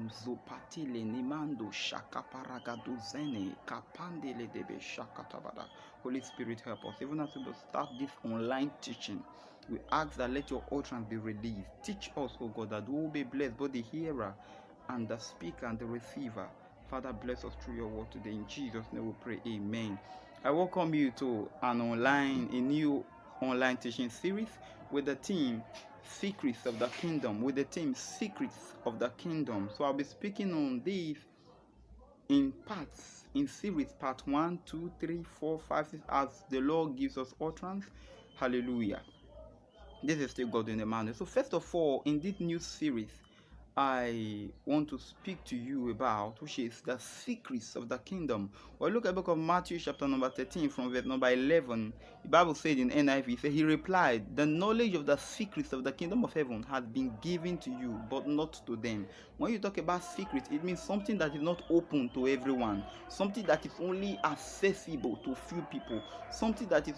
zopatile nimando shakaparagadouzene kapandele debe shakatabada. Holy Spirit, help us. Even as we start this online teaching, we ask that let your utterance be released. Teach us, O God, that we will be blessed, both the hearer and the speaker and the receiver. Father, bless us through your word today. In Jesus' name we pray. Amen. I welcome you to a new online teaching series with the theme Secrets of the Kingdom. Secrets of the Kingdom. So I'll be speaking on this in parts, in series, part 1, 2, 3, 4, 5, 6, as the Lord gives us utterance. Hallelujah. This is still God in the manual. So first of all, in this new series, I want to speak to you about, which is the secrets of the kingdom. Well, look at the book of Matthew chapter number 13 from verse number 11. The Bible said in NIV, he replied, the knowledge of the secrets of the kingdom of heaven has been given to you, but not to them. When you talk about secrets, it means something that is not open to everyone, something that is only accessible to few people, something that can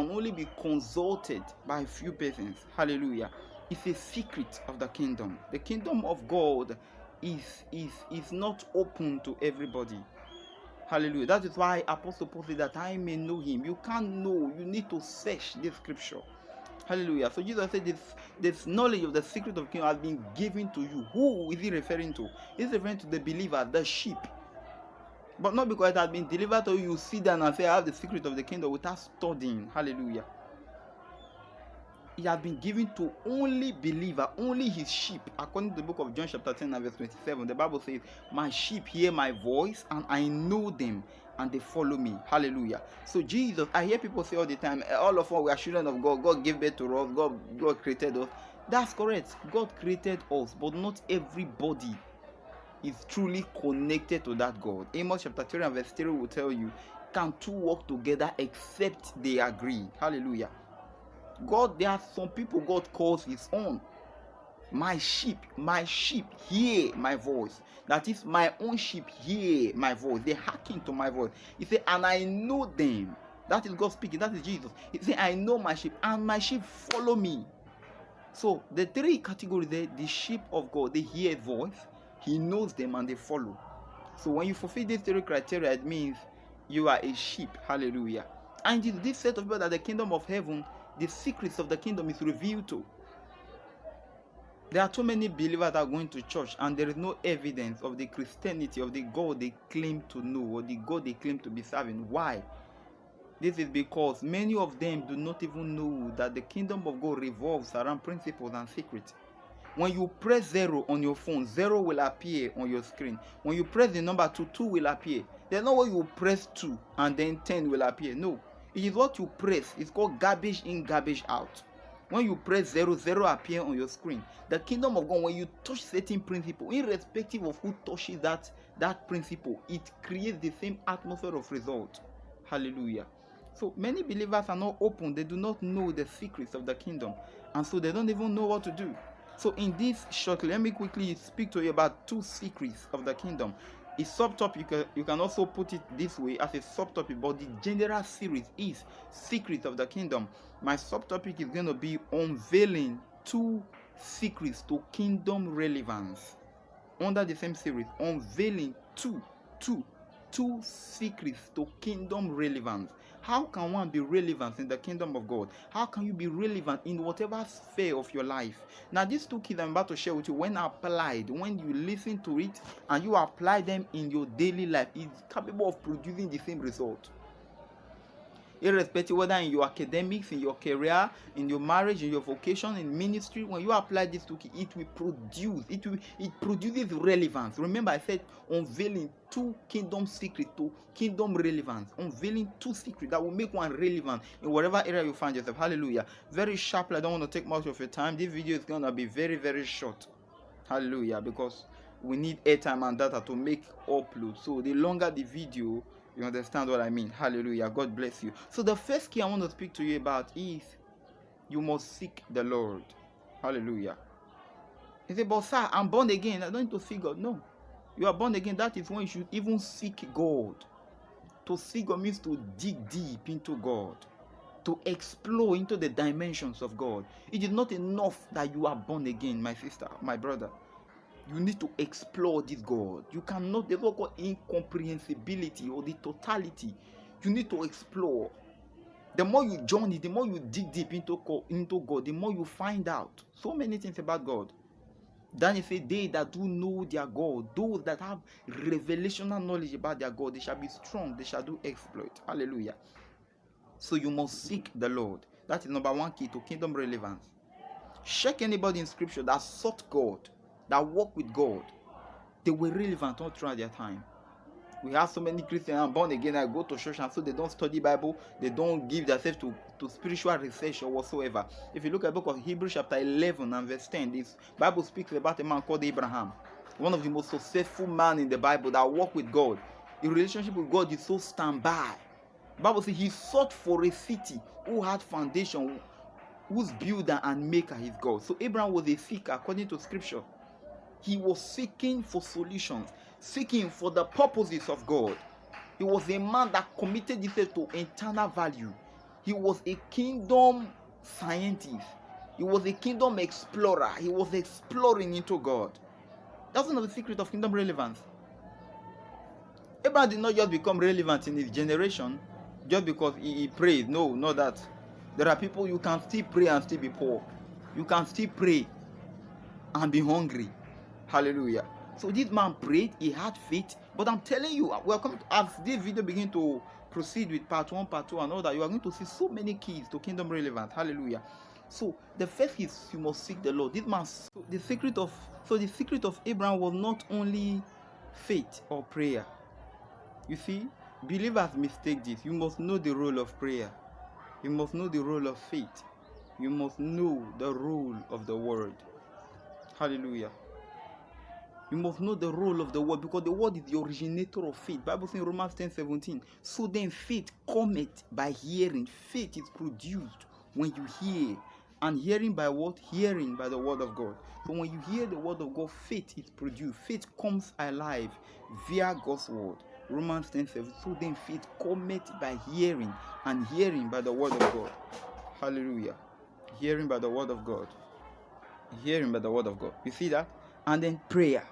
only be consulted by a few persons. Hallelujah. It's a secret of the kingdom. The kingdom of God is not open to everybody. Hallelujah. That is why Apostle Paul said that I may know him. You can't know. You need to search this scripture. Hallelujah. So Jesus said this knowledge of the secret of the kingdom has been given to you. Who is he referring to? He's referring to the believer, the sheep. But not because it has been delivered to you, you sit down and say, I have the secret of the kingdom without studying. Hallelujah. He has been given to only believer, only his sheep. According to the book of John chapter 10 and verse 27, the Bible says, my sheep hear my voice and I know them and they follow me. Hallelujah. So Jesus, I hear people say all the time, all of us, we are children of God. God gave birth to us. God created us. That's correct. God created us, but not everybody is truly connected to that God. Amos chapter 3 and verse 3 will tell you, can two walk together except they agree? Hallelujah. God, there are some people God calls his own. My sheep hear my voice. That is, my own sheep hear my voice. They hearken to my voice. He said, and I know them. That is God speaking. That is Jesus. He said, I know my sheep, and my sheep follow me. So the three categories there, the sheep of God, they hear his voice, he knows them, and they follow. So when you fulfill these three criteria, it means you are a sheep. Hallelujah. And in this set of people that the kingdom of heaven, the secrets of the kingdom is revealed to. There are too many believers that are going to church and there is no evidence of the Christianity of the God they claim to know or the God they claim to be serving. Why? This is because many of them do not even know that the kingdom of God revolves around principles and secrets. When you press 0 on your phone, 0 will appear on your screen. When you press the number 2, 2 will appear. There's no way you press 2 and then 10 will appear. No. It is what you press. It's called garbage in, garbage out. When you press 0, 0 appear on your screen. The kingdom of God, when you touch certain principle, irrespective of who touches that principle, it creates the same atmosphere of result. Hallelujah. So many believers are not open. They do not know the secrets of the kingdom. And so they don't even know what to do. So in this shortly, let me quickly speak to you about 2 secrets of the kingdom. A subtopic, you can also put it this way as a subtopic, but the general series is Secrets of the Kingdom. My subtopic is going to be unveiling 2 secrets to kingdom relevance. Under the same series, unveiling two secrets to kingdom relevance. How can one be relevant in the kingdom of God? How can you be relevant in whatever sphere of your life? Now, these 2 keys I'm about to share with you, when applied, when you listen to it and you apply them in your daily life, it's capable of producing the same result. Irrespective whether in your academics, in your career, in your marriage, in your vocation, in ministry, when you apply these 2 keys, it will produce, it produces relevance. Remember, I said unveiling 2 kingdom secrets to kingdom relevance. Unveiling 2 secrets that will make one relevant in whatever area you find yourself. Hallelujah. Very sharply, I don't want to take much of your time. This video is going to be very, very short. Hallelujah. Because we need airtime and data to make upload. So the longer the video, you understand what I mean. Hallelujah. God bless you. So the first key I want to speak to you about is you must seek the Lord. Hallelujah. You say, but sir, I'm born again. I don't need to seek God. No. You are born again. That is when you should even seek God. To seek God means to dig deep into God. To explore into the dimensions of God. It is not enough that you are born again, my sister, my brother. You need to explore this God. You cannot, there's what called incomprehensibility or the totality. You need to explore. The more you journey, the more you dig deep into God, the more you find out so many things about God. Daniel said, they that do know their God, those that have revelational knowledge about their God, they shall be strong, they shall do exploit. Hallelujah. So you must seek the Lord. That is number one key to kingdom relevance. Check anybody in scripture that sought God, that walked with God. They were relevant all throughout their time. We have so many Christians and born again that go to church and so they don't study Bible, they don't give themselves to spiritual research or whatsoever. If you look at the book of Hebrews chapter 11 and verse 10, this Bible speaks about a man called Abraham, one of the most successful men in the Bible that walked with God. The relationship with God is so standby. The Bible says he sought for a city who had foundation, whose builder and maker is God. So Abraham was a seeker according to scripture. He was seeking for solutions, seeking for the purposes of God. He was a man that committed himself to eternal value. He was a kingdom scientist. He was a kingdom explorer. He was exploring into God. That's one of the secrets of kingdom relevance. Abraham did not just become relevant in his generation just because he prayed. No, not that. There are people you can still pray and still be poor. You can still pray and be hungry. Hallelujah. So this man prayed, he had faith, but I'm telling you, we are coming to, as this video begin to proceed with part 1, part 2 and all that, you are going to see so many keys to kingdom relevance. Hallelujah. So the first is you must seek the Lord. This man, the secret of Abraham was not only faith or prayer. You see, believers mistake this. You must know the role of prayer. You must know the role of faith. You must know the role of the word. Hallelujah. You must know the role of the word, because the word is the originator of faith. Bible says in Romans 10:17. So then faith cometh by hearing. Faith is produced when you hear. And hearing by what? Hearing by the word of God. So when you hear the word of God, faith is produced. Faith comes alive via God's word. Romans 10:7. So then faith cometh by hearing, and hearing by the word of God. Hallelujah. Hearing by the word of God. Hearing by the word of God. You see that? And then prayer.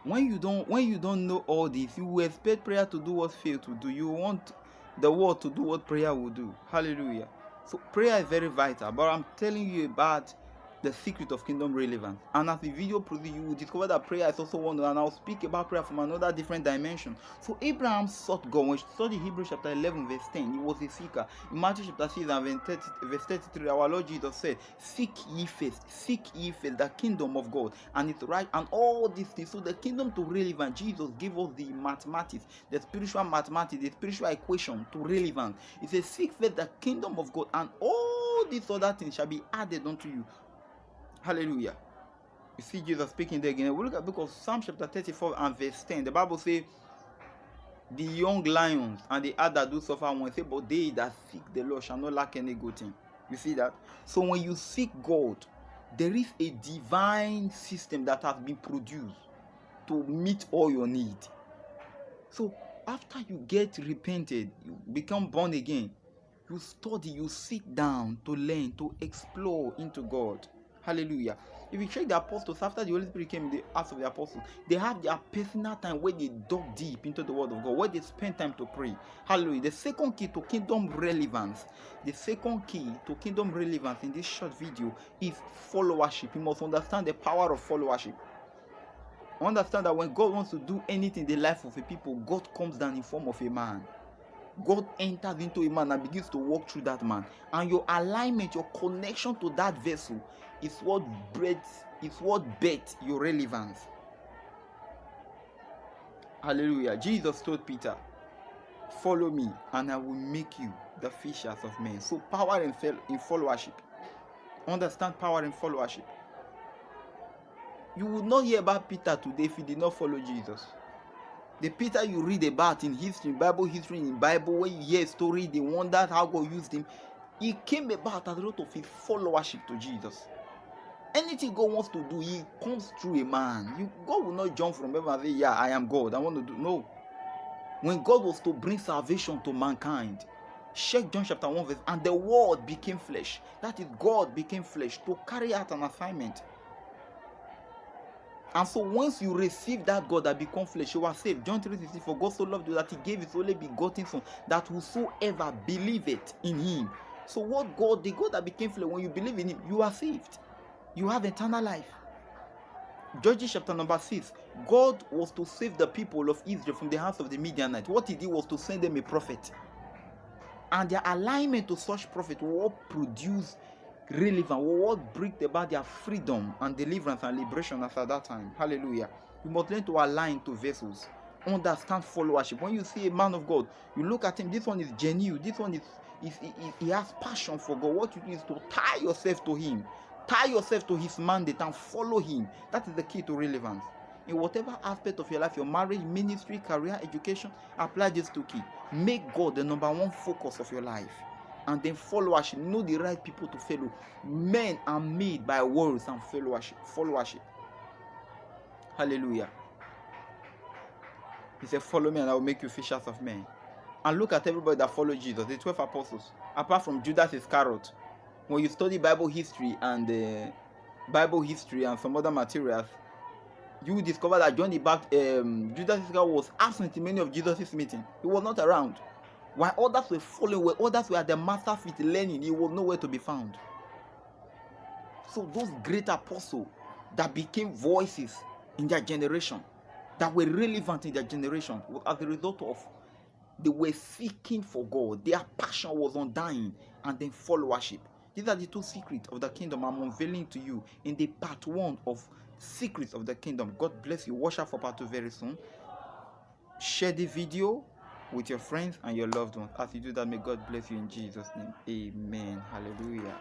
When you don't know all this, you will expect prayer to do what faith to do. You want the word to do what prayer will do. Hallelujah. So prayer is very vital, but I'm telling you about the secret of kingdom relevance. And as the video proceeds, you will discover that prayer is also one, and I'll speak about prayer from another different dimension. So Abraham sought God. When you study Hebrews chapter 11 verse 10, he was a seeker. In Matthew chapter 6 and verse 33, our Lord Jesus said, seek ye first the kingdom of God and its right, and all these things. So the kingdom to relevance, Jesus gave us the mathematics, the spiritual mathematics, the spiritual equation to relevance. He says, seek first the kingdom of God, and all these other things shall be added unto you. Hallelujah. You see Jesus speaking there again. We look at the book of Psalm chapter 34 and verse 10. The Bible says, the young lions and the other do suffer one. Say, but they that seek the Lord shall not lack any good thing. You see that? So when you seek God, there is a divine system that has been produced to meet all your needs. So after you get repented, you become born again, you study, you sit down to learn, to explore into God. Hallelujah. If you check the apostles, after the Holy Spirit came in the Acts of the Apostles, they have their personal time where they dug deep into the word of God, where they spend time to pray. Hallelujah. The second key to kingdom relevance, in this short video is followership. You must understand the power of followership. Understand that when God wants to do anything in the life of a people, God comes down in form of a man. God enters into a man and begins to walk through that man. And your alignment, your connection to that vessel is what bet your relevance. Hallelujah. Jesus told Peter, follow me and I will make you the fishers of men. So power in followership. Understand power in followership. You would not hear about Peter today if he did not follow Jesus. The Peter you read about in history, Bible, where you hear a story, they wonder how God used him. He came about as a result of his followership to Jesus. Anything God wants to do, he comes through a man. God will not jump from heaven and say, yeah, I am God, I want to do. No. When God was to bring salvation to mankind, check John chapter 1 verse, and the word became flesh. That is, God became flesh to carry out an assignment. And so once you receive that God that become flesh, you are saved. John 3:16, for God so loved you that he gave his only begotten son, that whosoever believeth in him. So what God, the God that became flesh, when you believe in him, you are saved. You have eternal life. Judges chapter number 6, God was to save the people of Israel from the hands of the Midianites. What he did was to send them a prophet. And their alignment to such prophet will what produce relevant, will what bring about their freedom and deliverance and liberation as at that time. Hallelujah. You must learn to align to vessels. Understand followership. When you see a man of God, you look at him, this one is genuine, this one he has passion for God. What you do is to tie yourself to him, tie yourself to his mandate and follow him. That is the key to relevance. In whatever aspect of your life, your marriage, ministry, career, education, apply these two keys. Make God the number one focus of your life. And then followership. Know the right people to follow. Men are made by words and followership. Hallelujah. He said, follow me and I will make you fishers of men. And look at everybody that followed Jesus, the 12 apostles. Apart from Judas Iscariot. When you study Bible history and some other materials, you will discover that Judas Iscariot was absent in many of Jesus' meetings. He was not around. While others were following, while others were at the master feet learning, he was nowhere to be found. So those great apostles that became voices in their generation, that were relevant in their generation, as a result of they were seeking for God. Their passion was undying, and then followership. These are the two secrets of the kingdom I'm unveiling to you in the part 1 of Secrets of the Kingdom. God bless you. Watch out for part 2 very soon. Share the video with your friends and your loved ones. As you do that, may God bless you in Jesus' name. Amen. Hallelujah.